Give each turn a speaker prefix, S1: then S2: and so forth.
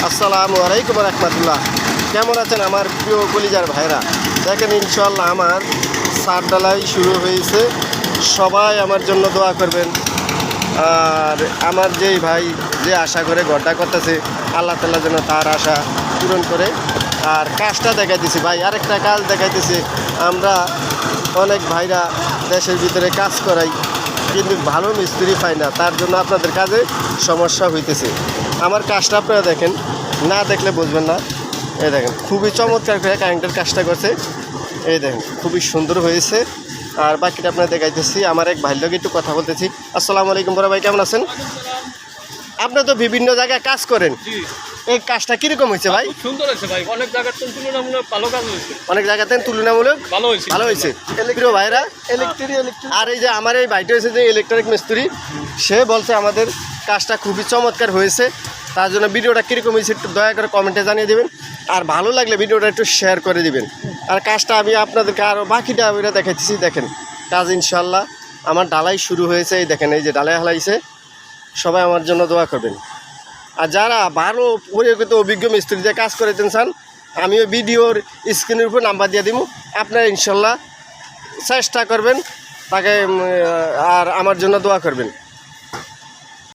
S1: আসসালামু আলাইকুম রহমতুল্লাহ। কেমন আছেন আমার প্রিয় কলিজার ভাইরা? দেখেন ইনশাল্লাহ আমার ছাদ ঢালাই শুরু হয়েছে। সবাই আমার জন্য দোয়া করবেন। আর আমার যেই ভাই যে আশা করে ঘরটা করতেছে, আল্লাহ তাআলা যেন তার আশা পূরণ করে। আর কাজটা দেখাইতেছি ভাই, আরেকটা কাজ দেখাইতেছি। আমরা অনেক ভাইরা দেশের ভিতরে কাজ করাই, কিন্তু ভালো মিস্ত্রি পাই না, তার জন্য আপনাদের কাজে সমস্যা হইতেছে। আমার কাজটা আপনারা দেখেন, না দেখলে বুঝবেন না। এই দেখেন খুবই চমৎকার করে কারেন্টের কাজটা করছে। এই দেখেন খুবই সুন্দর হয়েছে। আর বাকিটা আপনারা দেখাইতেছি। আমার এক ভাইয়ের লগে একটু কথা বলতেছি। আসসালামু আলাইকুম বড় ভাই, কেমন আছেন? আপনি তো বিভিন্ন জায়গায় কাজ করেন, এই কাজটা কিরকম হয়েছে ভাই?
S2: সুন্দর হয়েছে ভাই, অনেক জায়গার তুলনামূলক ভালো কাজ হয়েছে।
S1: অনেক জায়গাতে তুলনামূলক ভালো হয়েছে। ইলেকট্রিক ভাইরা আর এই যে আমার এই ভাইটা হয়েছে যে ইলেকট্রিক মিস্ত্রি, সে বলছে আমাদের কাজটা খুবই চমৎকার হয়েছে। তার জন্য ভিডিওটা কীরকম হয়েছে একটু দয়া করে কমেন্টে জানিয়ে দেবেন। আর ভালো লাগলে ভিডিওটা একটু শেয়ার করে দিবেন। আর কাজটা আমি আপনাদেরকে আরও বাকিটা ওইটা দেখাচ্ছি। দেখেন কাজ ইনশাল্লাহ আমার ডালাই শুরু হয়েছে। এই দেখেন এই যে ডালাই হালাইছে। সবাই আমার জন্য দোয়া করবেন। আর যারা ভালো পরিচিত অভিজ্ঞ মিস্ত্রি দিয়ে কাজ করেছেন চান, আমিও ভিডিওর স্ক্রিনের উপর নাম্বার দিয়ে দিব। আপনারা ইনশাল্লাহ চেষ্টা করবেন তাকে, আর আমার জন্য দোয়া করবেন।